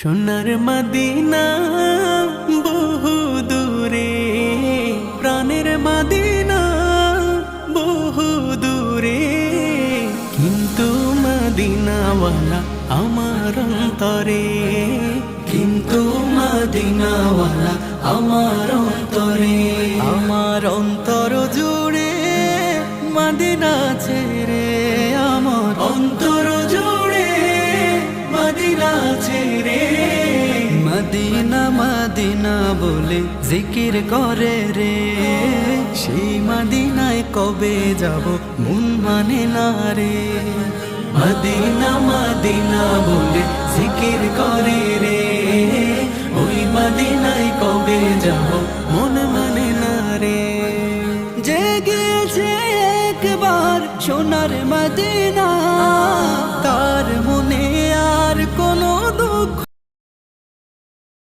সোনার মদিনা বহু দূরে, প্রাণের মদিনা বহু দূরে, কিন্তু মদিনাওয়ালা আমার অন্তরে, কিন্তু মদিনাওয়ালা আমার অন্তরে। আমার অন্তর জুড়ে মদিনা ছেড়ে, আমার অন্তর জুড়ে মদিনা ছেড়ে। মদিনা মদিনা বলে জিকির করে রে, সেই মদিনায় কবে যাব মন মানে না রে। মদিনা মদিনা বলে জিকির করে